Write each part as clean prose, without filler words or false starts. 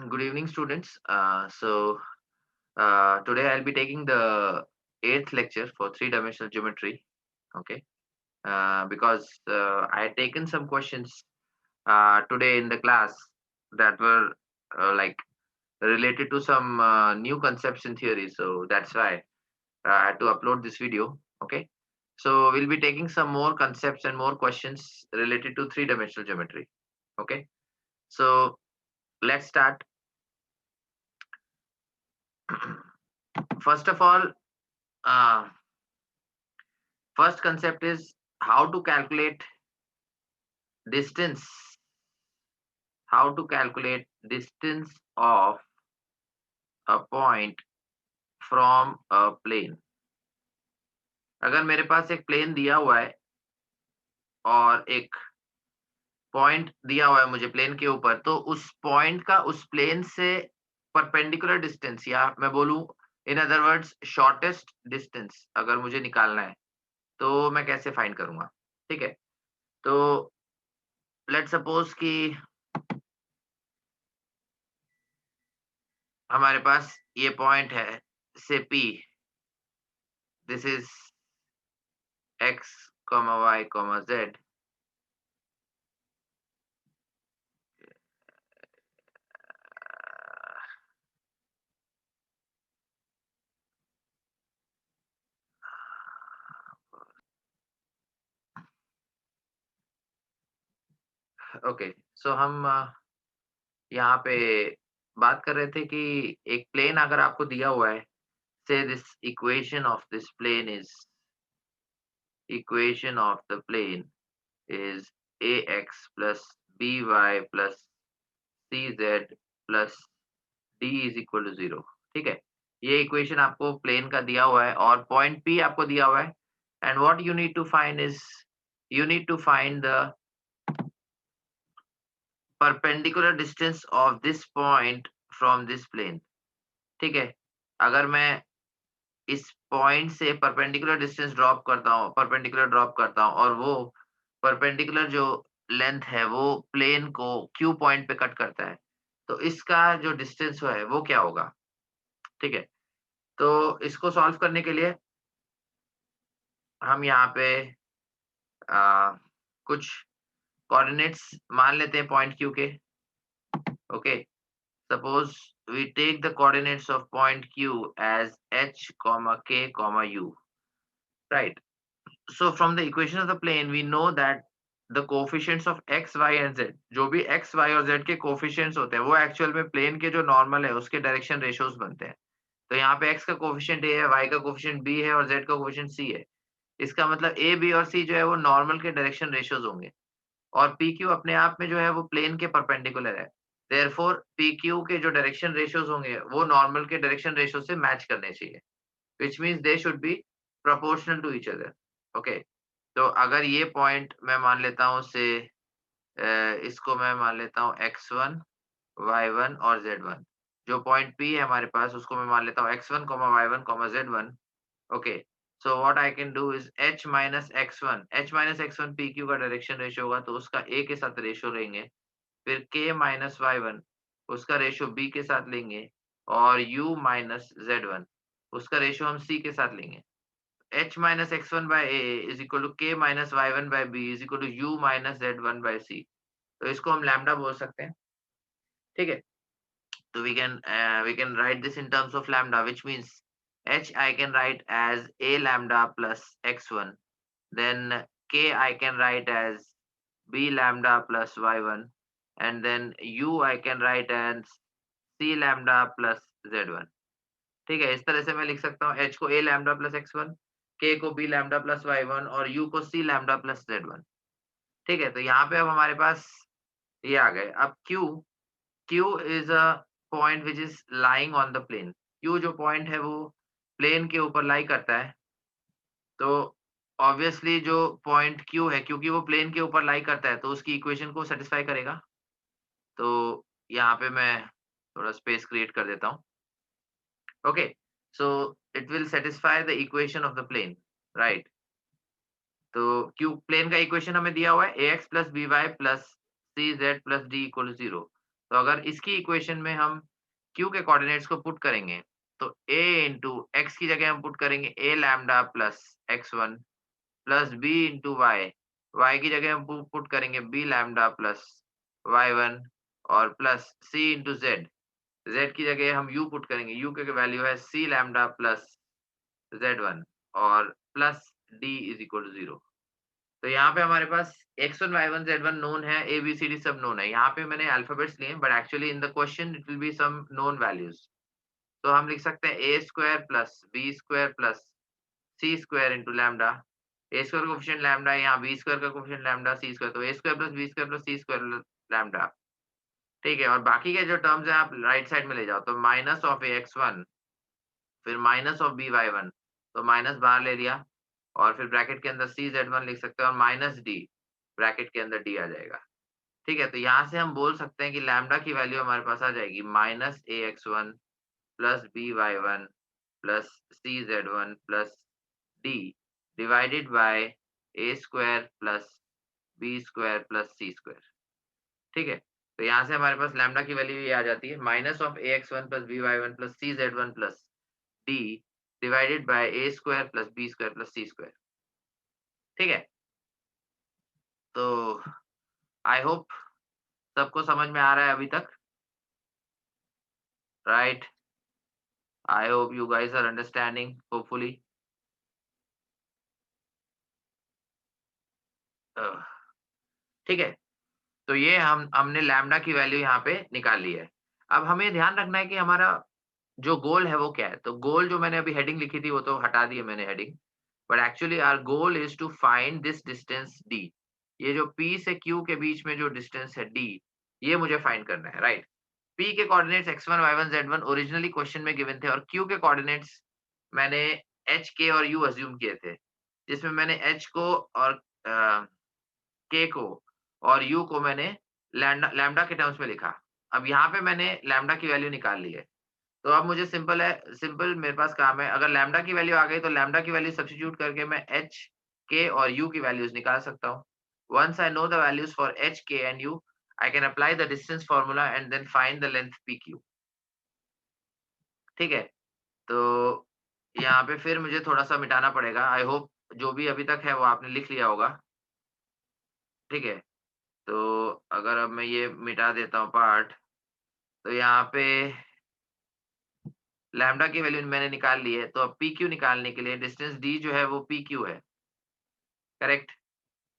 Good evening, students. Today I'll be taking the eighth lecture for three-dimensional geometry. Okay, because I had taken some questions today in the class that were like related to some new concepts in theory. So that's why I had to upload this video. Okay, so we'll be taking some more concepts and more questions related to three-dimensional geometry. Okay, so let's start. First of all, uh, first concept is how to calculate distance. How to calculate distance of a point from a plane. अगर मेरे पास एक plane दिया हुआ है और एक point दिया हुआ है मुझे प्लेन के ऊपर, तो उस पॉइंट का उस प्लेन से परपेंडिकुलर डिस्टेंस या मैं बोलूं in other words shortest distance अगर मुझे निकालना है, तो मैं कैसे फाइंड करूंगा? ठीक है, तो लेट्स सपोज कि हमारे पास ये पॉइंट है से P, this is x, y, z. Okay, so हम यहाँ पे बात कर रहे थे कि एक प्लेन अगर आपको दिया हुआ है, say this equation of the plane is ax plus by plus cz plus d is equal to 0। ठीक है, ये इक्वेशन आपको प्लेन का दिया हुआ है और पॉइंट P आपको दिया हुआ है, and what you need to find is you need to find the perpendicular distance of this point from this plane। ठीक है, अगर मैं इस पॉइंट से परपेंडिकुलर ड्रॉप करता हूँ और वो परपेंडिकुलर जो लेंथ है वो प्लेन को क्यू पॉइंट पे कट करता है, तो इसका जो डिस्टेंस है वो क्या होगा? ठीक है, तो इसको सॉल्व करने के लिए हम यहाँ पे आ, कुछ कोऑर्डिनेट्स मान लेते हैं पॉइंट क्यू के। Okay, suppose we take the coordinates of point q as h comma k comma u, right? So from the equation of the plane we know that the coefficients of x y and z, जो भी x y और z के coefficients होते हैं वो actual में plane के जो नॉर्मल है उसके डायरेक्शन रेशियोज बनते हैं। तो यहाँ पे x का कोफिशिएंट a है, y का कोफिशिएंट b है और z का कोफिशिएंट c है। इसका मतलब a b और c जो है वो नॉर्मल के डायरेक्शन रेशियोज होंगे और पी क्यू अपने आप में जो है वो प्लेन के परपेंडिकुलर है। देयरफॉर पी क्यू के जो डायरेक्शन रेशियोज होंगे वो नॉर्मल के डायरेक्शन रेशियो से मैच करने चाहिए, which means they should be proportional to each other. Okay, तो अगर ये पॉइंट मैं मान लेता हूँ से इसको मैं मान लेता हूँ x1 y1 और z1। जो पॉइंट P है हमारे पास उसको मैं मान लेता हूँ x1 y1 z1। Okay, so what I can do is h minus x1 pq का डायरेक्शन रेशियो होगा तो उसका a के साथ रेशियो लेंगे, फिर k माइनस y1 उसका रेशियो b के साथ लेंगे और u माइनस z1 उसका रेशियो हम c के साथ लेंगे। h minus x1 by a is equal to k minus y1 by b is equal to u minus z1 by c। तो इसको हम लैम्डा बोल सकते हैं। ठीक है, so we can write this in terms of lambda, which means h I can write as a lambda plus x1, then k I can write as b lambda plus y1, and then u I can write as c lambda plus z1। ठीक है, इस तरह से मैं लिख सकता हूँ h को a lambda plus x1, k को b lambda plus y1 और u को c lambda plus z1। ठीक है, तो यहाँ पे अब हमारे पास ये आ गए। अब q is a point which is lying on the plane। q जो पॉइंट है वो प्लेन के ऊपर लाई करता है, तो ऑब्वियसली जो पॉइंट q है क्योंकि वो प्लेन के ऊपर लाई करता है तो उसकी इक्वेशन को सेटिस्फाई करेगा। तो यहाँ पे मैं थोड़ा स्पेस क्रिएट कर देता हूँ। Okay, so it will satisfy the equation of the plane, right? तो क्यू प्लेन का इक्वेशन हमें दिया हुआ है ax plus B Y plus C Z plus D equal to 0। तो अगर इसकी इक्वेशन में हम q के कोऑर्डिनेट्स को पुट करेंगे, तो a इंटू x की जगह हम पुट करेंगे a lambda plus x1 plus b into y की जगह हम पुट करेंगे b लैम्डा प्लस y1 और प्लस c इंटू z की जगह हम u पुट करेंगे, u की वैल्यू है c लैम्डा प्लस z1 और plus d is equal to 0। तो यहाँ पे हमारे पास x1, y1, z1 नोन है, a, b, c, d सब नोन है। यहाँ पे मैंने अल्फाबेट्स लिए but actually in the question it will be some known values. तो हम लिख सकते हैं a square plus b square plus c square into lambda. a square का कोफिशिएंट लैम्डा है, यहाँ b स्क्वायर का कोफिशिएंट लैम्डा, c स्क्वायर, तो a square plus b square plus c square lambda. ठीक है, और बाकी के जो टर्म्स हैं आप राइट साइड में ले जाओ, तो माइनस ऑफ ax1 फिर माइनस ऑफ by1, तो माइनस बाहर ले लिया और फिर ब्रैकेट के अंदर cz1 लिख सकते हैं और माइनस d ब्रैकेट के अंदर d आ जाएगा। ठीक है, तो यहाँ से हम बोल सकते हैं कि लैम्डा की वैल्यू हमारे पास आ जाएगी minus ax1 plus by1 plus cz1 plus d divided by a square plus b square plus c square. ठीक है, तो यहाँ से हमारे पास लैम्डा की वैल्यू ये आ जाती है minus of ax1 plus by1 plus cz1 plus d divided by a square plus b square plus c square. ठीक है, तो आई होप सबको समझ में आ रहा है अभी तक, right? I hope you guys are understanding hopefully. ठीक है, तो ये हमने लैम्डा की वैल्यू यहाँ पे निकाल ली है। अब हमें ध्यान रखना है कि हमारा जो गोल है वो क्या है? तो गोल जो मैंने अभी हेडिंग लिखी थी वो तो हटा दी है मैंने heading. But actually our goal is to find this distance d। ये जो P से Q के बीच में जो डिस्टेंस है d, ये मुझे फाइंड करना है, राइट? P के coordinates x1, y1, z1 originally question में गिवन थे और Q के कोऑर्डिनेट्स मैंने h, k और u अज़्यूम किए थे। जिसमें मैंने h को और k को और u को मैंने लैम्डा के टर्म्स में लिखा। अब यहाँ पे मैंने लैम्डा की वैल्यू निकाल ली है। तो अब मुझे सिंपल मेरे पास काम है, अगर लैम्डा की वैल्यू आ गई तो लैम्डा की वैल्यू सब्स्टिट्यूट करके मैं h, k और u की वैल्यूज़ निकाल सकता हूँ। Once I know the values for h, k and u, I can apply the distance formula and then find the length PQ। ठीक है? तो यहाँ पे फिर मुझे थोड़ा-सा मिटाना पड़ेगा। आई होप जो भी अभी तक है वो आपने लिख लिया होगा। ठीक है? तो अगर अब मैं ये मिटा देता हूँ पार्ट, तो यहाँ पे लैम्डा की वैल्यू मैंने निकाल ली है, तो अब PQ निकालने के लिए डिस्टेंस d जो है वो PQ है, correct?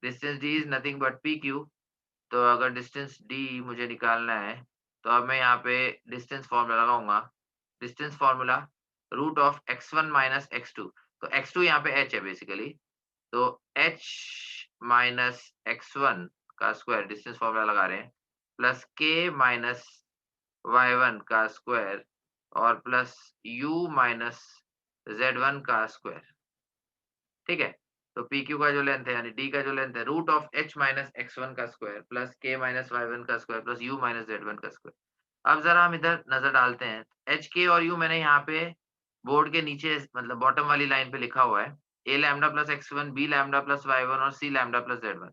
Distance d is nothing but PQ। तो अगर डिस्टेंस d मुझे निकालना है, तो अब मैं यहाँ पे डिस्टेंस फ़ॉर्मूला लगाऊँगा। Distance formula root of x1 minus x2। तो x2 यहाँ पे h है बेसिकली। तो h माइनस x1 का स्क्वायर डिस्टेंस फ़ॉर्मूला लगा रहे हैं, प्लस k माइनस y1 का स्क्वायर और प्लस u माइनस z1 का स्क्वायर। ठीक है? तो PQ का जो लेंथ है यानी D का जो लेंथ है root of h minus x1 का square plus k minus y1 का square plus u minus z1 का स्क्वायर। अब ज़रा हम इधर नज़र डालते हैं। h, k और u मैंने यहाँ पे बोर्ड के नीचे मतलब बॉटम वाली लाइन पे लिखा हुआ है। a lambda plus x1, b lambda plus y1 और c लैम्डा प्लस z1।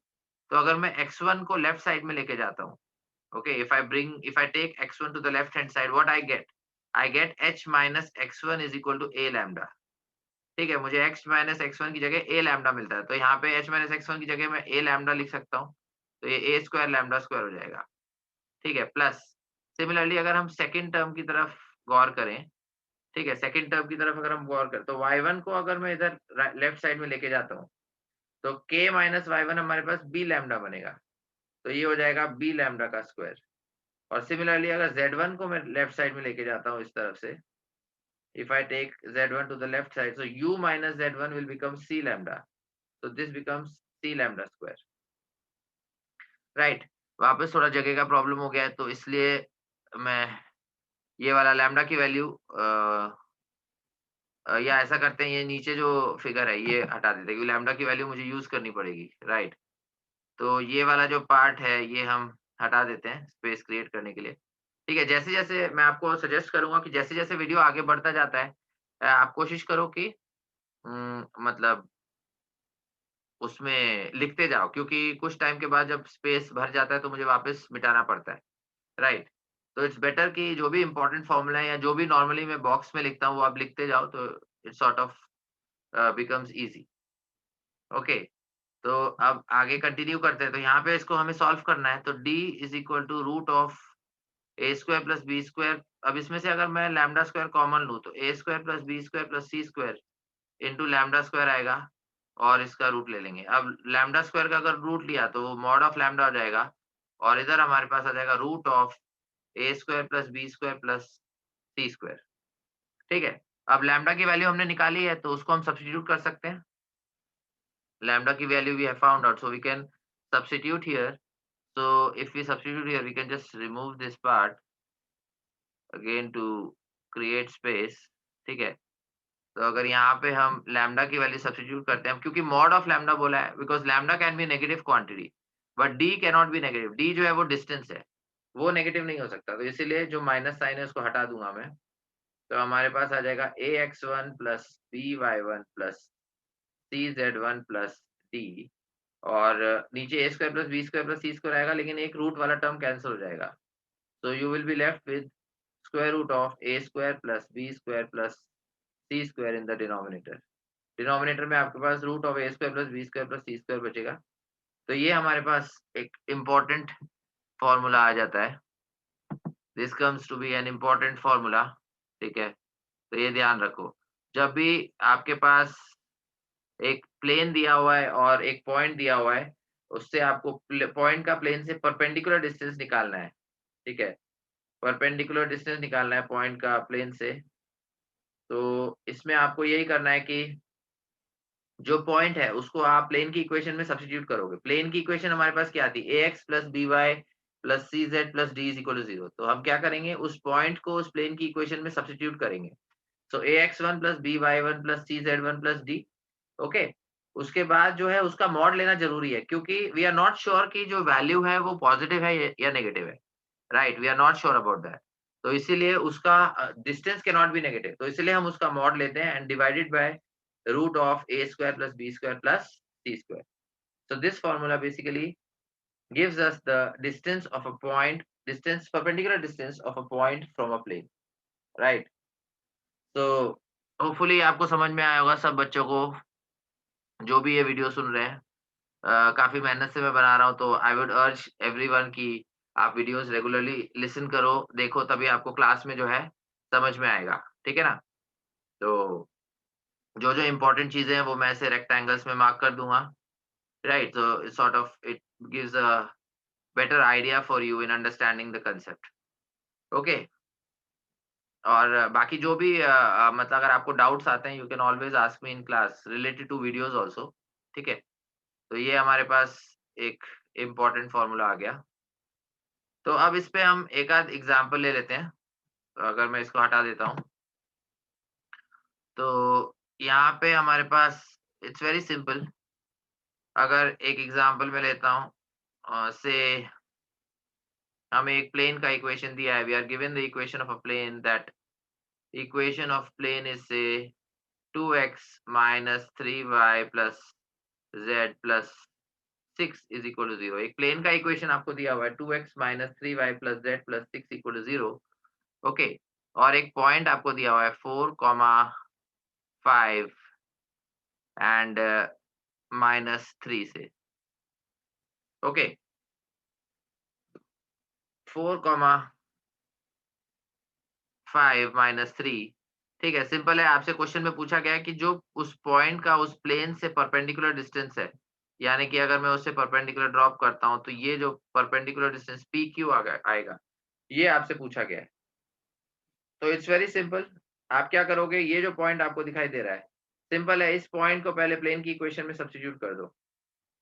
तो अगर मैं x1 को लेफ्ट साइड में लेके जाता हूँ, okay, if I take x1 to the left hand side, what I get? I get h minus x1 is equal to a lambda. ठीक है, मुझे x माइनस x1 की जगह a लैम्डा मिलता है, तो यहाँ पे h माइनस x1 की जगह मैं a लैम्डा लिख सकता हूँ, तो ये a स्क्वायर लैम्डा स्क्वायर हो जाएगा। ठीक है, प्लस सिमिलरली अगर हम सेकंड टर्म की तरफ गौर करें, ठीक है, सेकंड टर्म की तरफ अगर हम गौर करें, तो y1 को अगर मैं इधर लेफ्ट साइड में लेके जाता हूँ, तो k माइनस y1 हमारे पास b लैम्डा बनेगा, तो ये हो जाएगा b लैम्डा का स्क्वायर। और सिमिलरली अगर z1 को मैं लेफ्ट साइड में लेके जाता हूँ इस तरफ से, if I take z1 to the left side, so u minus z1 will become c lambda. So this becomes c lambda square, right? वापस थोड़ा जगह का प्रॉब्लम हो गया है, तो इसलिए मैं ये वाला लैम्डा की वैल्यू या ऐसा करते हैं, ये नीचे जो फिगर है ये हटा देते हैं क्योंकि लैम्डा की वैल्यू मुझे यूज़ करनी पड़ेगी, राइट? तो ये वाला जो पार्ट है ये हम हटा देते हैं स्पेस क्रिएट करने के लिए। ठीक है, जैसे-जैसे मैं आपको सजेस्ट करूँगा कि जैसे-जैसे वीडियो आगे बढ़ता जाता है आप कोशिश करो कि मतलब उसमें लिखते जाओ क्योंकि कुछ टाइम के बाद जब स्पेस भर जाता है तो मुझे वापस मिटाना पड़ता है, राइट? तो इट्स बेटर कि जो भी इम्पोर्टेंट फॉर्मूला है या जो भी नॉर्मली मैं बॉक्स में लिखता हूँ, वो आप लिखते जाओ तो it sort of becomes easy. Okay, तो अब आगे कंटिन्यू करते हैं। तो यहाँ पे इसको हमें सॉल्व करना है। तो d is equal to root of A square plus B square. अब इसमें से अगर मैं लैम्ब्डा स्क्वायर कॉमन लूँ तो a square plus B square plus C square into lambda square आएगा और इसका रूट ले लेंगे। अब लैम्ब्डा स्क्वायर का अगर रूट लिया तो वो मॉड ऑफ लैम्ब्डा हो जाएगा और इधर हमारे पास आ जाएगा root of A square plus B square plus C square. ठीक है? अब लैम्ब्डा की वैल्यू हमने निकाली है तो उसको हम सब्स्टिट्यूट कर सकते हैं। लैम्ब्डा की value we have found out, so we can substitute here. So if we substitute here, we can just remove this part again to create space। ठीक है? तो अगर यहाँ पे हम लैम्ब्डा की वैल्यू सब्स्टिट्यूट करते हैं, क्योंकि मॉड ऑफ लैम्ब्डा बोला है, because lambda can be negative quantity, but D can not be negative. D जो है वो डिस्टेंस है, वो नेगेटिव नहीं हो सकता। तो इसीलिए जो माइनस साइन है उसको हटा दूँगा मैं। तो हमारे पास आ जाएगा ax1 plus by1 plus cz1 plus d और नीचे a square plus B square plus C square आएगा, लेकिन एक रूट वाला टर्म कैंसल हो जाएगा। So you will be left with square root of a square plus b square plus c square in the denominator। Denominator में आपके पास root of A square plus B square plus C square बचेगा। तो ये हमारे पास एक important formula आ जाता है। This comes to be an important formula. ठीक है? तो ये ध्यान रखो। जब भी आपके पास एक प्लेन दिया हुआ है और एक पॉइंट दिया हुआ है, उससे आपको पॉइंट का प्लेन से परपेंडिकुलर डिस्टेंस निकालना है। ठीक है? परपेंडिकुलर डिस्टेंस निकालना है पॉइंट का प्लेन से। तो इसमें आपको यही करना है कि जो पॉइंट है उसको आप प्लेन की इक्वेशन में सब्स्टिट्यूट करोगे। प्लेन की इक्वेशन हमारे पास क्या आती है? ax plus by plus cz plus d is equal to 0। तो हम क्या करेंगे? उस पॉइंट को उस प्लेन की इक्वेशन में सब्स्टिट्यूट करेंगे। सो ax1 plus by1 plus cz1 plus d। Okay? उसके बाद जो है उसका मॉड लेना ज़रूरी है, क्योंकि वी आर नॉट श्योर कि जो वैल्यू है वो पॉजिटिव है या नेगेटिव है। Right? We are not sure about that. तो इसीलिए उसका distance can not be negative. तो इसीलिए हम उसका मॉड लेते हैं and divided by root of a square plus b square plus c square। So this formula basically gives us the distance of a point, distance, perpendicular distance of a point from a plane, right? So hopefully आपको समझ में आया होगा सब बच्चों को, जो भी ये वीडियो सुन रहे हैं। काफ़ी मेहनत से मैं बना रहा हूँ, तो आई वुड अर्ज एवरीवन कि आप वीडियोज़ रेगुलरली लिसन करो, देखो, तभी आपको क्लास में जो है समझ में आएगा। ठीक है ना? तो जो-जो इम्पोर्टेंट चीज़ें हैं वो मैं ऐसे रेक्टेंगल्स में मार्क कर दूँगा। Right, so it sort of it gives a better idea for you in understanding the concept। Okay, और बाकी जो भी मतलब अगर आपको डाउट्स आते हैं, you can always ask me in class related to videos also. ठीक है? तो ये हमारे पास एक इम्पोर्टेंट फॉर्मूला आ गया। तो अब इस पे हम एक आध एग्जांपल ले लेते हैं। तो अगर मैं इसको हटा देता हूँ, तो यहाँ पे हमारे पास इट्स वेरी सिंपल। अगर एक एग्जांपल मैं लेता हूँ, से हमें एक प्लेन का इक्वेशन दिया है। We are given the equation of a plane, that equation of plane is say 2x minus 3y plus z plus 6 is equal to 0। एक प्लेन का इक्वेशन आपको दिया हुआ है 2x minus 3y plus z plus 6 equal to 0। Okay, और एक point आपको दिया हुआ है 4,5 एंड -3 से। ओके, 4,5 -3। ठीक है? सिंपल है। आपसे क्वेश्चन में पूछा गया है कि जो उस पॉइंट का उस प्लेन से परपेंडिकुलर डिस्टेंस है, यानी कि अगर मैं उससे परपेंडिकुलर ड्रॉप करता हूँ, तो ये जो परपेंडिकुलर डिस्टेंस PQ आएगा, ये आपसे पूछा गया है। तो इट्स वेरी सिंपल। आप क्या करोगे? ये जो पॉइंट आपको दिखाई दे रहा है, सिंपल है, इस पॉइंट को पहले प्लेन की इक्वेशन में सब्स्टिट्यूट कर दो।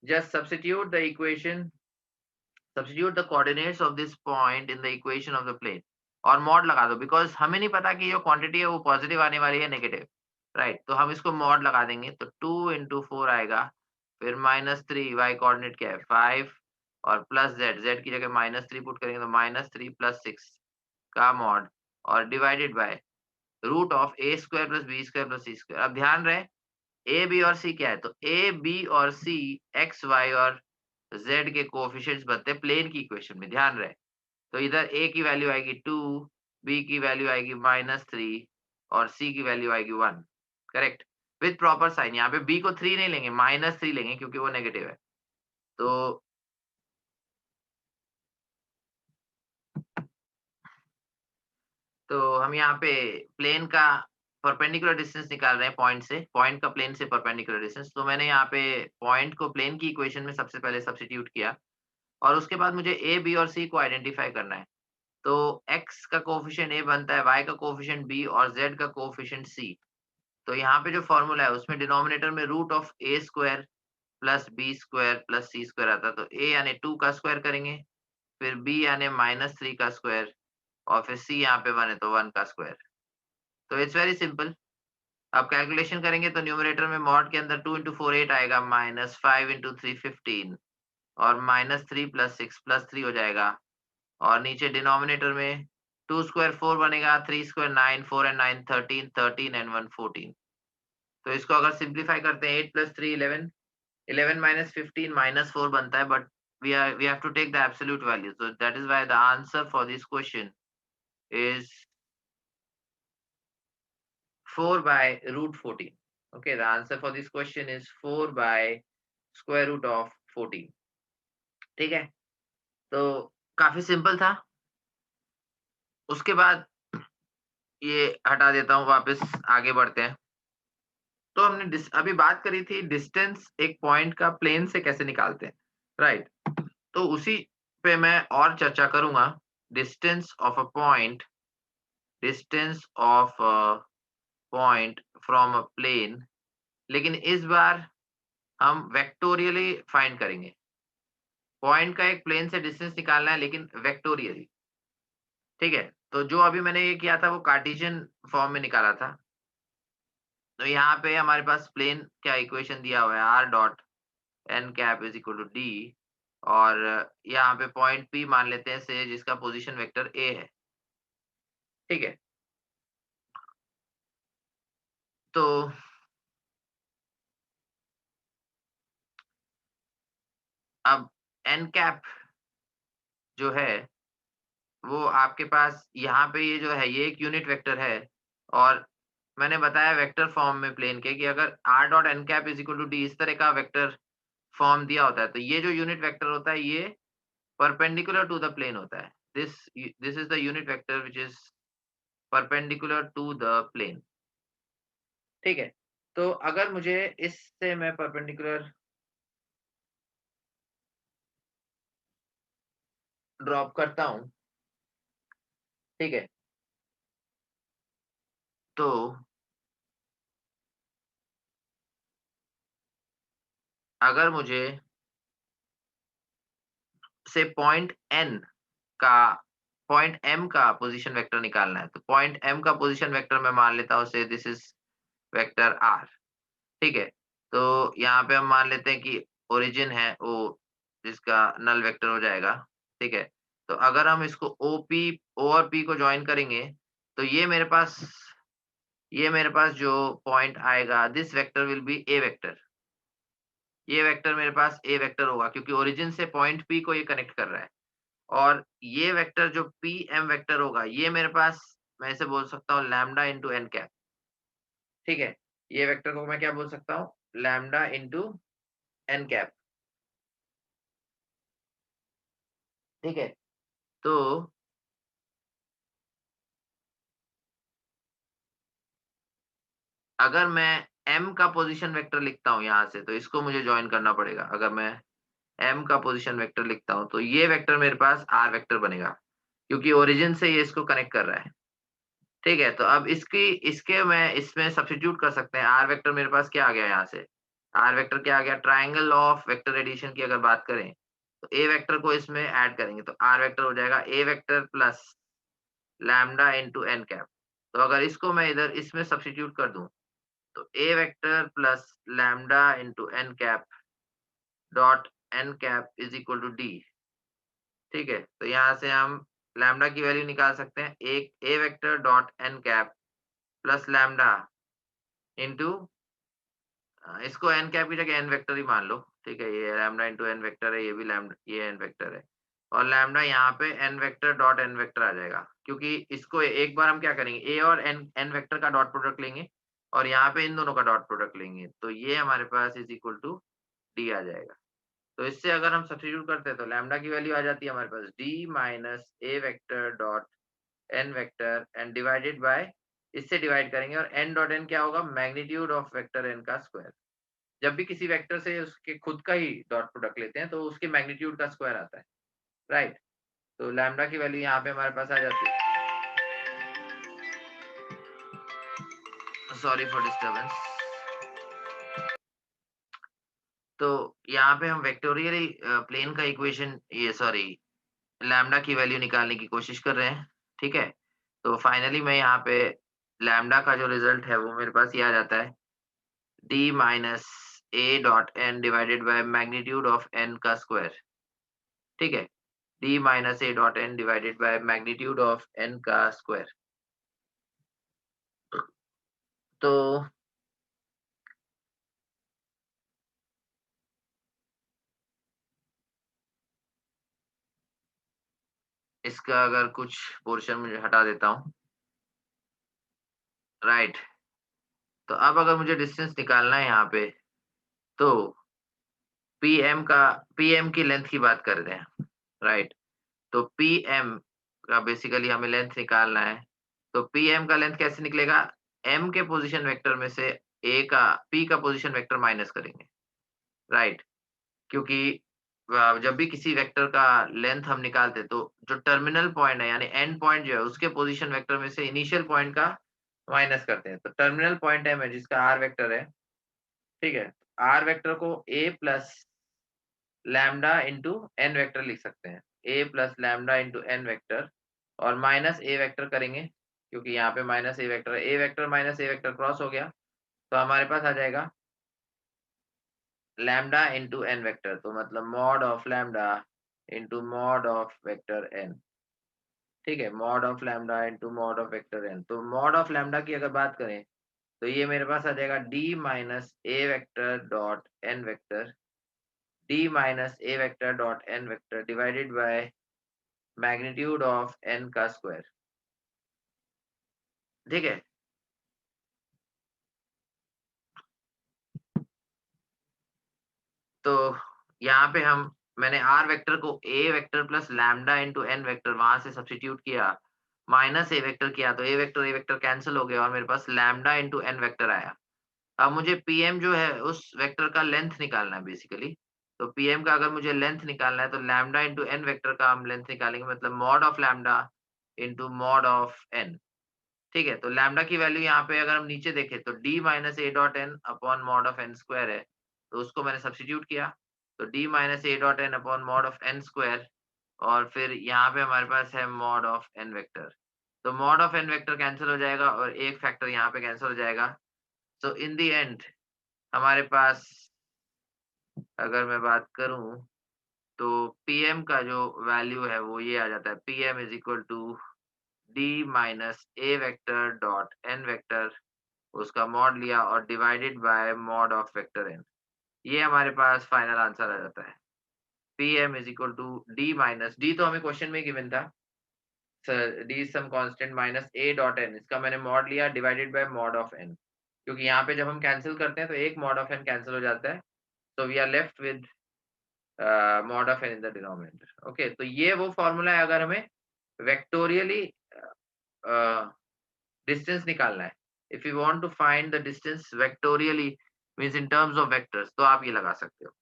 Just substitute the coordinates of this point in the equation of the plane और मॉड लगा दो, बिकॉज़ हमें नहीं पता कि जो क्वांटिटी है वो पॉजिटिव आने वाली है नेगेटिव। राइट? तो हम इसको मॉड लगा देंगे, तो 2 into 4 आएगा, फिर -3, y कोऑर्डिनेट क्या है 5 और प्लस z की जगह -3 पुट करेंगे तो -3 प्लस 6 का मॉड और divided by root of a square plus b square plus c square. अब ध्यान रहे a, b और c क्या है? तो a, b और c x, y और z के कोएफिशिएंट्स बनते हैं प्लेन की इक्वेशन में, ध्यान रहे। तो इधर ए की वैल्यू आएगी 2, बी की वैल्यू आएगी -3 और सी की वैल्यू आएगी 1। करेक्ट? With proper sign. यहाँ पे बी को 3 नहीं लेंगे, -3 लेंगे क्योंकि वो नेगेटिव है। तो हम यहाँ पे प्लेन का परपेंडिकुलर डिस्टेंस निकाल रहे हैं पॉइंट से, पॉइंट का प्लेन से परपेंडिकुलर डिस्टेंस। तो मैंने यहाँ पे पॉइंट को प्लेन की इक्वेशन में सबसे पहले सब्स्टिट्यूट किया और उसके बाद मुझे ए, बी और सी को आइडेंटिफाई करना है। तो x का कोएफ़िशिएंट a बनता है, y का कोएफ़िशिएंट b और z का कोएफ़िशिएंट c। तो यहाँ पे जो फ़ॉर्मूला है उसमें डिनोमिनेटर में root of a square plus b square plus c square आता है। तो a यानी 2 का स्क्वायर करेंगे, फिर b यानी -3 का स्क्वायर और फिर c यहाँ पे 1 है तो 1 का स्क्वायर। तो इट्स वेरी सिंपल। अब कैलकुलेशन करेंगे तो न्यूमरेटर में मॉड के अंदर 2 into 4 8 आएगा, -5 into 3 15 और -3 + 6 +3 हो जाएगा। और नीचे डिनोमिनेटर में 2 स्क्वायर 4 बनेगा, 3 स्क्वायर 9, 4 एंड 9 13, 13 एंड 1 14। तो इसको अगर सिम्प्लीफाई करते हैं 8 + 3 11, 11 - 15 -4 बनता है, but we have to take the absolute value. So that is why the answer for this question is 4 by root 14. Okay, the answer for this question is 4 by square root of 14. ठीक है? तो काफ़ी simple था। उसके बाद ये हटा देता हूँ, वापस आगे बढ़ते हैं। तो हमने अभी बात करी थी डिस्टेंस एक पॉइंट का प्लेन से कैसे निकालते हैं, राइट? तो उसी पे मैं और चर्चा करूँगा। Distance of a point, distance of a point from a plane, लेकिन इस बार हम वेक्टोरियली फाइंड करेंगे। पॉइंट का एक प्लेन से डिस्टेंस निकालना है लेकिन वेक्टोरियली, ठीक है? तो जो अभी मैंने ये किया था वो कार्टेशियन फॉर्म में निकाला था। तो यहाँ पे हमारे पास प्लेन का इक्वेशन दिया हुआ है r dot N cap is equal to D और यहाँ पे पॉइंट P मान लेते हैं से जिसका पोजीशन वेक्टर A है, ठीक है? तो अब एन कैप जो है वो आपके पास यहाँ पे ये जो है ये एक यूनिट वेक्टर है और मैंने बताया वेक्टर फॉर्म में प्लेन के कि अगर r dot N cap is equal to D इस तरह का वेक्टर फॉर्म दिया होता है तो ये जो यूनिट वेक्टर होता है ये परपेंडिकुलर टू द प्लेन होता है। This is the unit vector which is perpendicular to the plane, ठीक है? तो अगर मुझे इससे मैं परपेंडिकुलर ड्रॉप करता हूँ, ठीक है? तो अगर मुझे से पॉइंट एन का पॉइंट एम का पोजीशन वेक्टर निकालना है, तो पॉइंट एम का पोजीशन वेक्टर मैं मान लेता हूँ से दिस इज वेक्टर आर, ठीक है? तो यहाँ पे हम मान लेते हैं कि ओरिजिन है ओ जिसका नल वेक्टर हो जाएगा, ठीक है? तो अगर हम इसको ओ और पी को जॉइन करेंगे तो ये मेरे पास जो पॉइंट आएगा this vector will be A vector. ये वेक्टर मेरे पास ए वेक्टर होगा क्योंकि ओरिजिन से पॉइंट पी को ये कनेक्ट कर रहा है और ये वेक्टर जो पी एम वेक्टर होगा ये मेरे पास मैं इसे बोल सकता हूँ लैम्डा इंटू एन कैप, ठीक है? ये वेक्टर को मैं क्या बोल सकता हूँ? लैम्डा इंटू एन कैप, ठीक है? तो अगर मैं m का पोजीशन वेक्टर लिखता हूँ यहाँ से तो इसको मुझे जॉइन करना पड़ेगा। अगर मैं m का पोजीशन वेक्टर लिखता हूँ तो ये वेक्टर मेरे पास r वेक्टर बनेगा क्योंकि ओरिजिन से ये इसको कनेक्ट कर रहा है, ठीक है? तो अब इसके मैं इसमें सब्स्टिट्यूट कर सकते हैं। r वेक्टर मेरे पास क्या आ गया यहाँ से? r वेक्टर क्या आ गया? ट्रायंगल ऑफ वेक्टर एडिशन की अगर बात करें तो a वेक्टर को इसमें ऐड करेंगे तो r वेक्टर हो जाएगा a vector plus lambda into N cap. तो अगर इसको मैं इधर इसमें सब्स्टिट्यूट कर दूं तो a vector plus lambda into N cap dot N cap is equal to D, ठीक है? तो यहाँ से हम लैम्डा की वैल्यू निकाल सकते हैं। एक a vector dot N cap plus lambda into इसको एन कैप की जगह एन वेक्टर ही मान लो, ठीक है? ये लैम्डा इंटू एन वेक्टर है, ये भी लैम्डा ये एन वेक्टर है। और लैम्डा यहाँ पे n vector dot n vector आ जाएगा, क्योंकि इसको एक बार हम क्या करेंगे, a और n वेक्टर का डॉट प्रोडक्ट लेंगे और यहाँ पे इन दोनों का डॉट प्रोडक्ट लेंगे, तो ये हमारे पास इज इक्वल टू d आ जाएगा। तो इससे अगर हम सब्स्टिट्यूट करते हैं तो लैम्डा की वैल्यू आ जाती है हमारे पास d minus a vector dot n vector and divided bye, इससे डिवाइड करेंगे और n डॉट n क्या होगा, मैग्नीट्यूड ऑफ वेक्टर n का स्क्वायर। जब भी किसी वेक्टर से उसके खुद का ही डॉट प्रोडक्ट लेते हैं तो उसके मैग्नीट्यूड का स्क्वायर आता है, राइट। तो लैम्डा की वैल्यू यहाँ पे हमारे पास आ जाती है, सॉरी फॉर डिस्टर्बेंस। तो यहाँ पे हम वेक्टोरियल प्लेन का इक्वेशन, ये सॉरी, लैम्डा की वैल्यू निकालने की कोशिश कर रहे हैं, ठीक है। तो फाइनली मैं यहाँ पे लैम्डा का जो रिजल्ट है वो मेरे पास ये आ जाता है, d minus a dot n divided by magnitude of n का स्क्वायर, ठीक है। d minus a dot n divided by magnitude of n का स्क्वायर। तो इसका अगर कुछ पोर्शन मुझे हटा देता हूँ, राइट। तो अब अगर मुझे डिस्टेंस निकालना है यहाँ पे, तो पीएम की लेंथ की बात कर रहे हैं, राइट। तो पीएम का बेसिकली हमें लेंथ निकालना है। तो पीएम का लेंथ कैसे निकलेगा, एम के पोजीशन वेक्टर में से ए का पी का पोजीशन वेक्टर माइनस करेंगे, राइट। क्योंकि जब भी किसी वेक्टर का लेंथ हम निकालते हैं तो जो टर्मिनल पॉइंट है यानी एंड पॉइंट जो है उसके पोजीशन वेक्टर में से इनिशियल पॉइंट का माइनस करते हैं। तो टर्मिनल पॉइंट एम है जिसका आर वेक्टर है, ठीक है। आर वेक्टर को a plus lambda into n vector लिख सकते हैं, a plus lambda into n vector और माइनस ए वेक्टर करेंगे, क्योंकि यहाँ पे माइनस ए वेक्टर है, a vector minus A vector cross हो गया, तो हमारे पास आ जाएगा लैम्डा इंटू एन वेक्टर, तो मतलब mod of lambda into mod of vector N, ठीक है। Mod of lambda into mod of vector N, तो मॉड ऑफ लैम्डा की अगर बात करें तो ये मेरे पास आ जाएगा D minus A vector dot N vector, d minus a vector dot n vector divided by magnitude of n का स्क्वायर, ठीक है। तो यहाँ पे मैंने r वेक्टर को a vector plus lambda into n vector वहां से सब्स्टिट्यूट किया, माइनस a वेक्टर किया तो a वेक्टर कैंसिल हो गया और मेरे पास लैम्डा इंटू n वेक्टर आया। अब मुझे pm जो है उस वेक्टर का लेंथ निकालना है बेसिकली। तो pm का अगर मुझे लेंथ निकालना है तो लैम्डा इंटू n वेक्टर का हम लेंथ निकालेंगे, मतलब mod of lambda into mod of n, ठीक है। तो लैम्डा की वैल्यू यहाँ पे अगर हम नीचे देखें तो d minus A dot N upon mod of N square है, तो उसको मैंने सब्स्टिट्यूट किया, तो d minus A dot N upon mod of N square और फिर यहाँ पे हमारे पास है मॉड ऑफ एन वेक्टर। तो mod of N vector cancel हो जाएगा और एक फैक्टर यहाँ पे कैंसिल हो जाएगा। तो इन दी एंड हमारे पास अगर मैं बात करूँ तो pm का जो वैल्यू है वो ये आ जाता है, pm is equal to d minus A vector dot N vector, उसका मॉड लिया और divided by mod of vector N. ये हमारे पास फाइनल आंसर आ जाता है, pm is equal to d minus d तो हमें क्वेश्चन में गिवन था, sir d some constant minus a dot n, इसका मैंने मॉड लिया divided by mod of n, क्योंकि यहाँ पे जब हम कैंसिल करते हैं तो एक मॉड ऑफ n कैंसिल हो जाता है, तो we are left with mod of n in the denominator. Okay, तो ये वो फॉर्मूला है अगर हमें वेक्टोरियली डिस्टेंस निकालना है। If you want to find the distance vectorially means in terms of vectors, तो आप ये लगा सकते हो,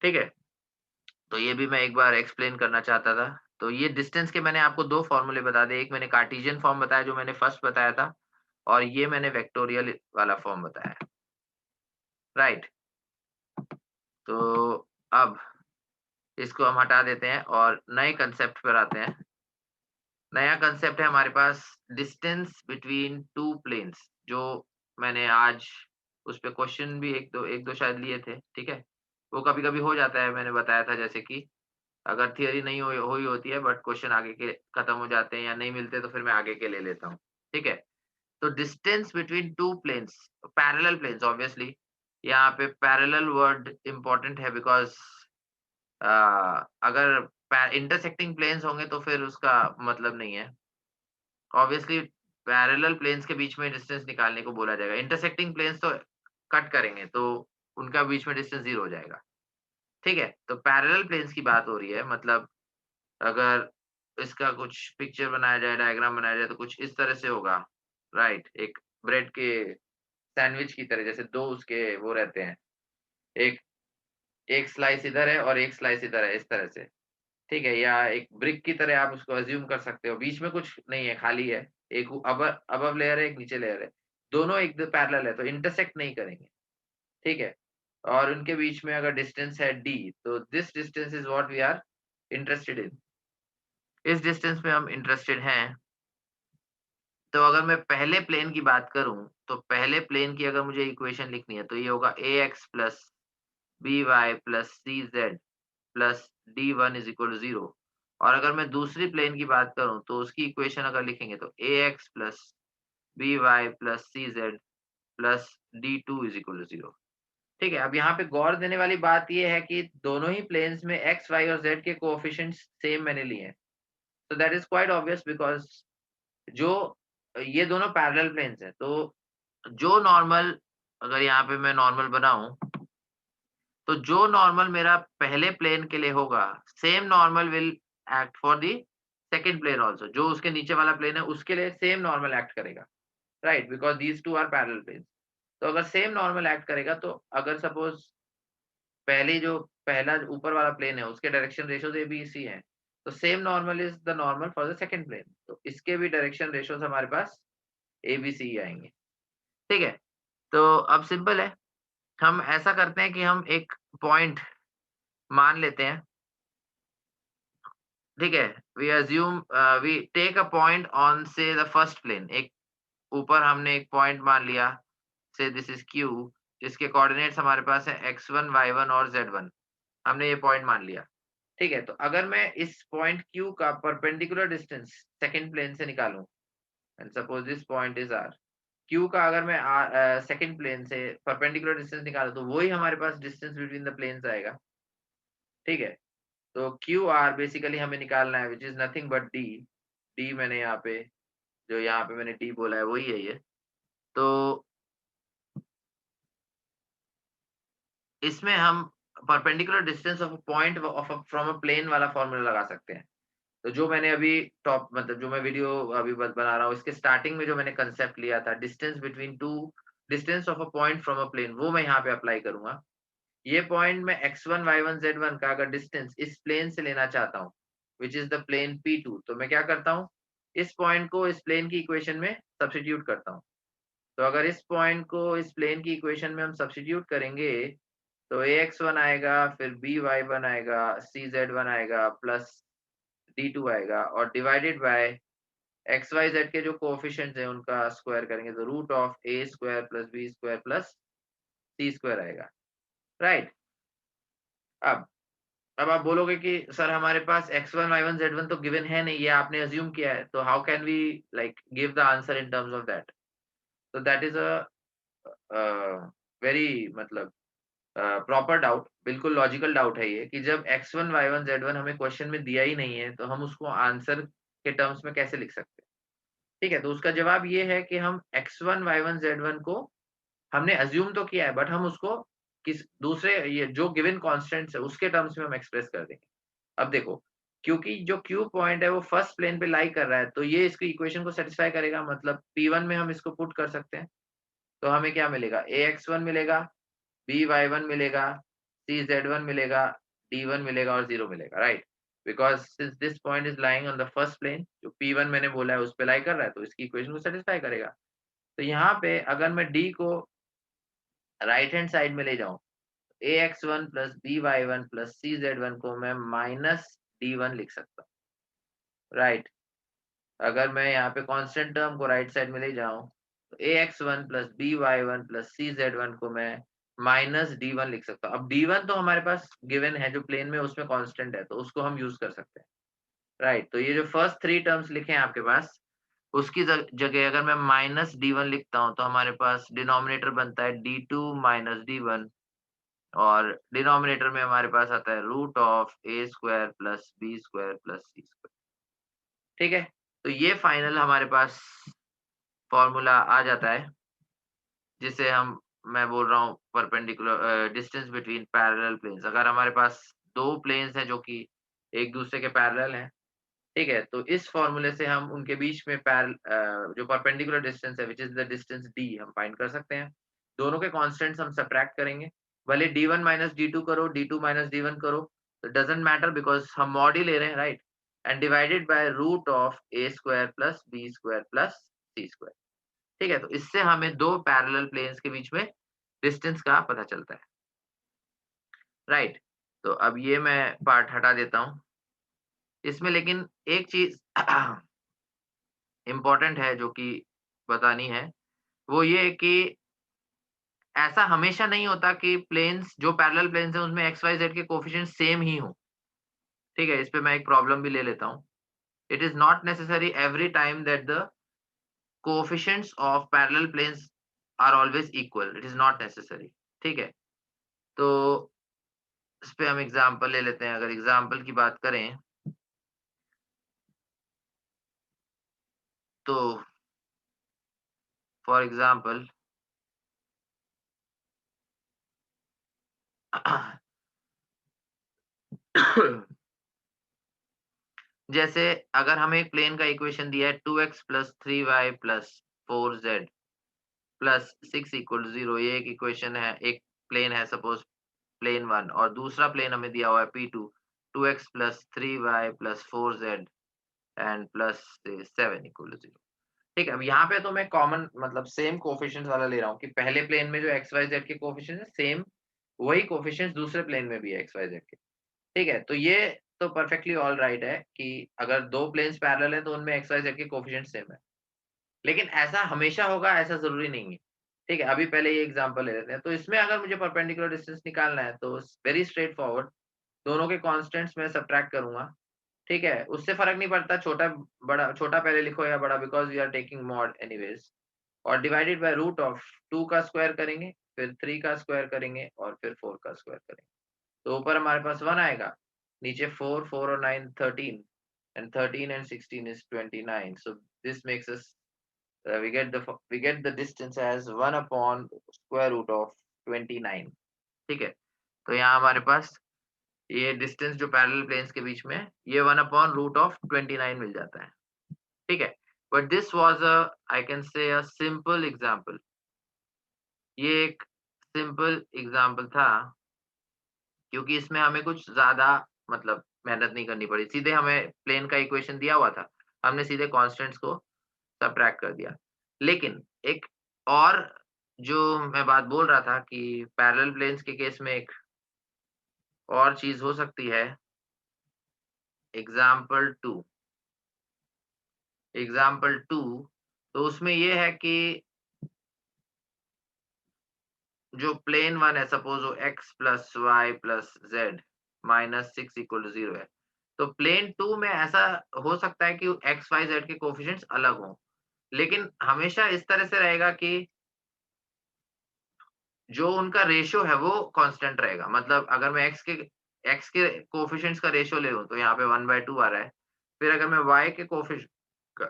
ठीक है। तो ये भी मैं एक बार एक्सप्लेन करना चाहता था। तो ये डिस्टेंस के मैंने आपको दो फॉर्मूले बता दिए, एक मैंने कार्टेशियन फॉर्म बताया जो मैंने फर्स्ट बताया था और ये मैंने वेक्टोरियल वाला फॉर्म बताया, राइट। तो अब इसको हम हटा देते हैं और नए कंसेप्ट पर आते हैं। नया कंसेप्ट है हमारे पास डिस्टेंस बिटवीन टू प्लेन्स, जो मैंने आज उस पे क्वेश्चन भी एक दो शायद लिए थे, ठीक है। वो कभी-कभी हो जाता है, मैंने बताया था जैसे कि अगर थियरी नहीं हुई होती है बट क्वेश्चन आगे के खत्म हो जाते हैं या नहीं मिलते तो फिर मैं आगे के ले लेता हूँ, ठीक है। तो distance between two planes, parallel planes obviously, यहाँ पे पैरेलल वर्ड इम्पोर्टेंट है बिकॉज़ अगर इंटरसेक्टिंग प्लेन्स होंगे तो फिर उसका मतलब नहीं है। ऑब्वियसली पैरेलल प्लेन्स के बीच में डिस्टेंस निकालने को बोला जाएगा। इंटरसेक्टिंग प्लेन्स तो कट करेंगे तो उनका बीच में डिस्टेंस 0 हो जाएगा। ठीक है? तो पैरेलल प्लेन्स की बात हो रही है, मतलब अगर इसका कुछ पिक्चर बनाया जाए, डायग्राम बनाया जाए तो कुछ इस तरह से होगा, राइट? एक ब्रेड के सैंडविच की तरह, जैसे 2 उसके वो रहते हैं। एक एक स्लाइस इधर है और एक स्लाइस इधर है, इस तरह से। ठीक है? या एक ब्रिक की तरह आप उसको अज़्यूम कर सकते हो, बीच में कुछ नहीं है, खाली है। एक अबव लेयर है, एक नीचे लेयर है। दोनों एक द पैरेलल है, तो इंटरसेक्ट नहीं करेंगे, ठीक है? और उनके बीच में अगर डिस्टेंस है d, तो this distance is what we are interested in. इस डिस्टेंस में हम इंटरेस्टेड हैं। तो अगर मैं पहले प्लेन की बात करूँ, तो पहले प्लेन की अगर मुझे इक्वेशन लिखनी है, तो ये होगा ax plus by plus cz plus d1 is equal to 0। और अगर मैं दूसरी प्लेन की बात करूँ, तो उसकी इक्वेशन अगर लिखेंगे तो ax plus by plus cz plus d2 is equal to 0। ठीक है? अब यहाँ पे गौर देने वाली बात ये है कि दोनों ही प्लेन्स में x, y और z के कोएफ़िशिएंट्स सेम मैंने लिए हैं। So that is quite obvious because जो ये दोनों पैरेलल प्लेन्स हैं, तो जो नॉर्मल, अगर यहाँ पे मैं नॉर्मल बनाऊँ, तो जो नॉर्मल मेरा पहले प्लेन के लिए होगा, same normal will act for the second plane also. जो उसके नीचे वाला प्लेन है, उसके लिए सेम नॉर्मल एक्ट करेगा, right? Because these 2 are parallel planes. तो अगर सेम नॉर्मल एक्ट करेगा, तो अगर सपोज़ पहले जो पहला ऊपर वाला प्लेन है, उसके direction ratios a, b, c हैं, तो same normal is the normal for the second plane. तो इसके भी डायरेक्शन रेशियोज़ हमारे पास ए, बी, सी आएँगे, ठीक है? तो अब सिंपल है, हम ऐसा करते हैं कि हम एक पॉइंट मान लेते हैं, ठीक है? We take a point on say the first plane. एक ऊपर हमने एक पॉइंट मान लिया, से दिस इज़ Q, जिसके कोऑर्डिनेट्स हमारे पास है x1, y1 और z1। हमने ये पॉइंट मान लिया, ठीक है? तो अगर मैं इस पॉइंट Q का परपेंडिकुलर डिस्टेंस सेकंड प्लेन से निकालूँ, and suppose this point is R। Q का अगर मैं सेकंड प्लेन से परपेंडिकुलर डिस्टेंस निकालूँ, तो वही हमारे पास डिस्टेंस बिटवीन द प्लेन्स आएगा, ठीक है? तो QR बेसिकली हमें निकालना है, which is nothing but D। D मैंने यहाँ पे, जो यहाँ पे मैंने D बोला है वही है ये। तो इसमें हम perpendicular distance of a point of a from a plane वाला फॉर्मूला लगा सकते हैं। तो जो मैंने अभी टॉप, मतलब जो मैं वीडियो अभी बना रहा हूँ, इसके स्टार्टिंग में जो मैंने कांसेप्ट लिया था, distance between two, distance of a point from a plane, वो मैं यहाँ पे अप्लाई करूँगा। ये पॉइंट मैं x1, y1, z1 का अगर डिस्टेंस इस प्लेन से लेना चाहता हूँ, which is the plane P2, तो मैं क्या करता हूँ, इस पॉइंट को इस प्लेन की इक्वेशन में सब्स्टिट्यूट करता हूँ। तो अगर इस पॉइंट को इस प्लेन की इक्वेशन में हम सब्स्टिट्यूट करेंगे, तो ax1 आएगा, फिर by1 आएगा, cz1 आएगा, प्लस d2 आएगा, और divided by x y z के जो कोएफिशिएंट्स हैं उनका स्क्वायर करेंगे, तो root of A square plus B square plus C square आएगा, राइट? अब अब आप बोलोगे कि सर हमारे पास x1 y1 z1 तो गिवन है नहीं, ये आपने अज्यूम किया है, तो how can we like give the answer in terms of that? तो दैट इज अ वेरी, मतलब प्रॉपर डाउट, बिल्कुल लॉजिकल डाउट है ये, कि जब x1 y1 z1 हमें क्वेश्चन में दिया ही नहीं है, तो हम उसको आंसर के टर्म्स में कैसे लिख सकते हैं? ठीक है, तो उसका जवाब ये है कि हम x1 y1 z1 को हमने अज़्यूम तो किया है, बट हम उसको किस दूसरे, ये जो गिवन कांस्टेंट्स है उसके टर्म्स में हम एक्सप्रेस कर देंगे। अब देखो, क्योंकि जो Q पॉइंट है वो फर्स्ट प्लेन पे लाई कर रहा है, तो ये इसकी इक्वेशन को सैटिस्फाई करेगा, मतलब P1 में हम इसको पुट कर सकते हैं। तो हमें क्या मिलेगा, ax1 मिलेगा, by1 मिलेगा, cz1 मिलेगा, d1 मिलेगा और 0 मिलेगा, right? Because since this point is lying on the first plane, जो P1 मैंने बोला है उस पे लाई कर रहा है, तो इसकी इक्वेशन को सैटिस्फाई करेगा। तो यहाँ पे अगर मैं D को राइट हैंड साइड में ले जाऊँ, ax1 plus by1 plus cz1 को मैं माइनस d1 लिख सकता हूँ, राइट? अगर मैं यहाँ पे कांस्टेंट टर्म को राइट साइड में ले जाऊँ, तो ax1 plus by1 plus cz1 को मैं माइनस d1 लिख सकता हूँ। अब d1 तो हमारे पास गिवन है, जो प्लेन में उसमें कांस्टेंट है, तो उसको हम यूज़ कर सकते हैं, राइट? तो ये जो फर्स्ट 3 टर्म्स लिखे हैं आपके पास, उसकी जगह अगर मैं माइनस d1 लिखता हूँ, तो हमारे पास डिनोमिनेटर बनता है d2 माइनस d1, और डिनोमिनेटर में हमारे पास आता है root of A square plus B square plus C square. ठीक है, तो ये फाइनल हमारे पास फॉर्मूला आ जाता है, जिसे हम मैं बोल रहा हूँ perpendicular distance between parallel planes. अगर हमारे पास दो प्लेन्स हैं जो कि एक दूसरे के पैरेलल हैं, ठीक है, तो इस फॉर्मूले से हम उनके बीच में जो परपेंडिकुलर डिस्टेंस है which is the distance D, हम फाइंड कर सकते हैं। दोनों के कांस्टेंट्स हम सबट्रैक्ट करेंगे, भले डी1 माइनस डी2 करो, डी2 माइनस डी1 करो, तो डजंट मैटर बिकॉज़ हम मॉड ही ले रहे हैं, right? And divided by root of A square plus B square plus C square. ठीक है, तो इससे हमें दो पैरेलल प्लेन्स के बीच में डिस्टेंस का पता चलता है, राइट? तो अब ये मैं पार्ट हटा देता हूँ। इसमें लेकिन एक चीज़ इम्पोर्टेंट है जो कि बतानी है, वो ये है कि ऐसा हमेशा नहीं होता कि प्लेन्स जो पैरेलल प्लेन्स हैं उसमें एक्स, वाई, ज़ेड के कोएफ़िशिएंट सेम ही हों, ठीक है? इस पे मैं एक प्रॉब्लम भी ले लेता हूँ। It is not necessary every time that the coefficients of parallel planes are always equal, it is not necessary, ठीक है? तो इस पे हम एग्ज़ाम्पल ले लेते हैं। अगर एग्ज़ाम्पल की बात करें, तो फॉर एग्ज़ाम्पल जैसे अगर हमें एक प्लेन का इक्वेशन दिया है 2x plus 3y plus 4z plus 6 equal to 0, ये एक इक्वेशन है, एक प्लेन है सपोज प्लेन 1, और दूसरा प्लेन हमें दिया हुआ है P2, 2x plus 3y plus 4z and plus 7 equal to 0। ठीक है, अब यहाँ पे तो मैं कॉमन मतलब सेम कोएफिशिएंट्स वाला ले रहा हूँ कि पहले प्लेन में जो एक्स वाई जेड के कोएफिशिएंट्स है सेम, वही कोएफिशिएंट्स दूसरे प्लेन में भी है एक्स वाई जेड के। ठीक है, तो ये तो परफेक्टली ऑल राइट है कि अगर दो प्लेन्स पैरेलल है तो उनमें एक्स वाई जेड के कोएफिशिएंट सेम है। लेकिन ऐसा हमेशा होगा ऐसा ज़रूरी नहीं है। ठीक है, अभी पहले ये एग्ज़ाम्पल ले लेते हैं। तो इसमें अगर मुझे परपेंडिकुलर डिस्टेंस निकालना है तो वेरी स्ट्रेट फॉरवर्ड, दोनों के कांस्टेंट्स मैं सब्ट्रैक्ट करूँगा। ठीक है, उससे फ़र्क नहीं पड़ता छोटा छोटा पहले लिखो या बड़ा, because we are taking mod anyways, और डिवाइडेड बाय रूट ऑफ 2 का स्क्वायर करेंगे, फिर 3 का स्क्वायर करेंगे और फिर 4 का स्क्वायर करेंगे। तो ऊपर हमारे पास 1 आएगा, नीचे 4, 4 और 9 13, and 13 and 16 is 29. So this makes us we get the distance as 1 upon square root of 29. ठीक है, तो यहाँ हमारे पास ये डिस्टेंस जो पैरेलल प्लेन्स के बीच में है, ये 1 अपॉन रूट ऑफ 29 मिल जाता है। ठीक है, but this was a I can say a simple example. ये एक सिंपल एग्जांपल था क्योंकि इसमें हमें कुछ ज़्यादा मतलब मेहनत नहीं करनी पड़ी। सीधे हमें प्लेन का इक्वेशन दिया हुआ था, हमने सीधे कांस्टेंट्स को सब्ट्रैक्ट कर दिया। लेकिन एक और जो मैं बात बोल रहा था कि पैरेलल प्लेन्स के केस में एक और चीज़ हो सकती है, एग्ज़ाम्पल 2। एग्ज़ाम्पल 2, तो उसमें ये है कि जो प्लेन 1 है, सपोज़ वो x plus y plus z minus 6 equal to 0 है। तो प्लेन 2 में ऐसा हो सकता है कि x, y, z के कोएफ़िशिएंट्स अलग हों। लेकिन हमेशा इस तरह से रहेगा कि जो उनका रेशियो है वो कांस्टेंट रहेगा। मतलब अगर मैं x के कोएफ़िशिएंट्स का रेशियो ले लूँ तो यहाँ पे 1/2 आ रहा है। फिर अगर मैं y के कोएफ़िशिएंट का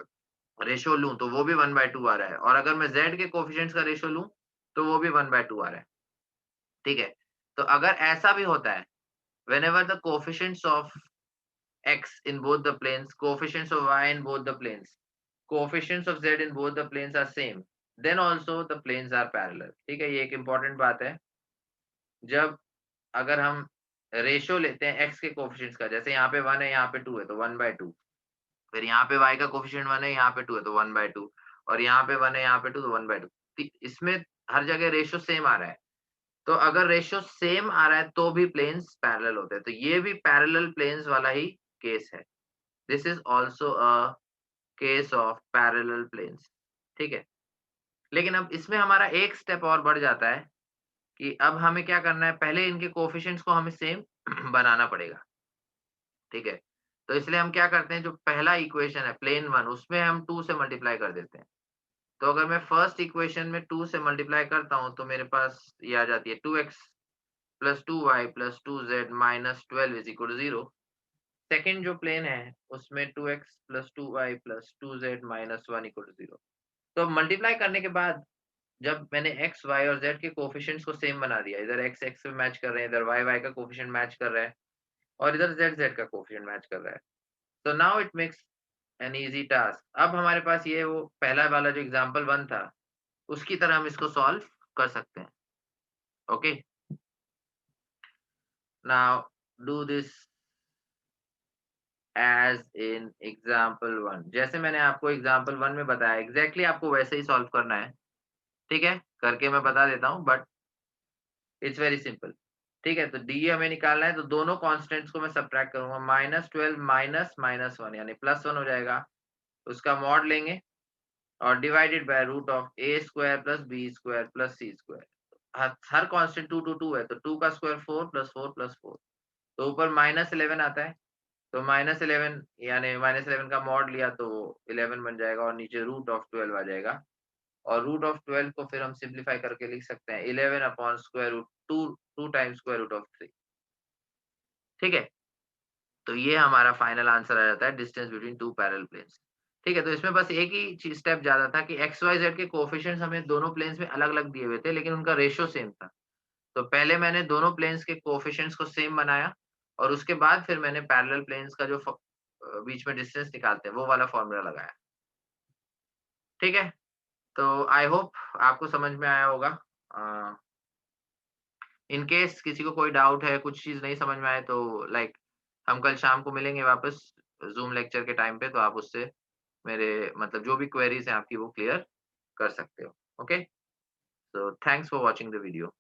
रेशियो लूँ तो वो भी 1/2 आ रहा है, और अगर मैं z के कोएफ़िशिएंट्स का रेशियो लूँ तो वो भी 1/2 आ रहा है। ठीक है? तो अगर ऐसा भी होता है, whenever the coefficients of x in both the planes, coefficients of y in both the planes, coefficients of z in both the planes are same, then also the planes are parallel. ठीक है, ये एक important बात है। जब अगर हम ratio लेते हैं x के कोएफिशिएंट्स का, जैसे यहाँ पे 1 है, यहाँ पे 2 है, तो 1/2, फिर यहाँ पे y का कोएफिशिएंट 1 है, यहाँ पे 2 है, तो 1/2, और यहाँ पे 1 है, यहाँ पे 2, तो 1/2। इसमें हर जगह रेशियो सेम आ रहा है। तो अगर रेशियो सेम आ रहा है तो भी प्लेन्स पैरेलल होते हैं। तो ये भी पैरेलल प्लेन्स वाला ही केस है। This is also a case of parallel planes. ठीक है? लेकिन अब इसमें हमारा एक स्टेप और बढ़ जाता है कि अब हमें क्या करना है, पहले इनके कोएफ़िशिएंट्स को हमें सेम बनाना पड़ेगा। ठीक है? तो इसलिए हम क्या करते हैं, जो पहला इक्वेशन है प्लेन 1, उसमें हम 2 से मल्टीप्लाई कर देते हैं। तो अगर मैं फर्स्ट इक्वेशन में 2 से मल्टीप्लाई करता हूँ तो मेरे पास ये आ जाती है 2x, plus 2y plus 2z minus 12 is equal to 0। Second जो प्लेन है उसमें 2x plus 2y plus 2z minus 1 equal to 0। तो मल्टीप्लाई करने के बाद जब मैंने x, y और z के कोएफिशिएंट्स को सेम बना दिया, इधर x x से मैच कर रहे हैं, इधर y y का कोएफिशिएंट मैच कर रहा है और इधर z z का कोएफिशिएंट मैच कर रहा है। तो now it makes an easy task. अब हमारे पास ये वो पहला वाला जो एग्जांपल 1 था, उसकी तरह हम इसको सॉल्व कर सकते हैं। Okay, now do this as in example 1। जैसे मैंने आपको एग्जांपल 1 में बताया, एग्ज़ैक्टली आपको वैसे ही सॉल्व करना है। ठीक है? करके मैं बता देता हूँ बट इट्स वेरी सिंपल। ठीक है? तो डी हमें निकालना है, तो दोनों कांस्टेंट्स को मैं सब्ट्रैक्ट करूँगा। -12 माइनस -1 यानी +1 हो जाएगा। उसका मॉड लेंगे और divided by root of a square plus b square plus c square. हर कांस्टेंट 2 2 2 है, तो 2 का स्क्वायर 4 प्लस 4 प्लस 4। तो ऊपर -11 आता है, तो -11 यानी -11 का मॉड लिया तो 11 बन जाएगा और नीचे रूट ऑफ 12 आ जाएगा। और रूट ऑफ 12 को फिर हम सिम्प्लीफाई करके लिख सकते हैं 11 upon square root 2 2 times square root of 3। ठीक है? तो ये हमारा फाइनल आंसर आ जाता है distance between two parallel planes. ठीक है? तो इसमें बस एक ही चीज़ स्टेप ज़्यादा था कि एक्स, वाई, ज़ेड के कोएफिशिएंट्स हमें दोनों प्लेन्स में अलग-अलग दिए हुए थे, लेकिन उनका रेशियो सेम था। तो पहले मैंने दोनों प्लेन्स के कोएफिशिएंट्स को सेम बनाया और उसके बाद फिर मैंने पैरेलल प्लेन्स का जो बीच में डिस्टेंस निकालते हैं, वो वाला फ़ॉर्मूला लगाया। ठीक है? तो आई होप आपको समझ में आया होगा। अ, इन केस किसी को कोई डाउट है, कुछ चीज़ नहीं समझ में आए तो लाइक हम कल शाम को मिलेंगे वापस ज़ूम लेक्चर के टाइम पे, तो आप उससे मेरे मतलब जो भी क्वेरीज़ हैं आपकी वो क्लियर कर सकते हो। Okay? So thanks for watching the video.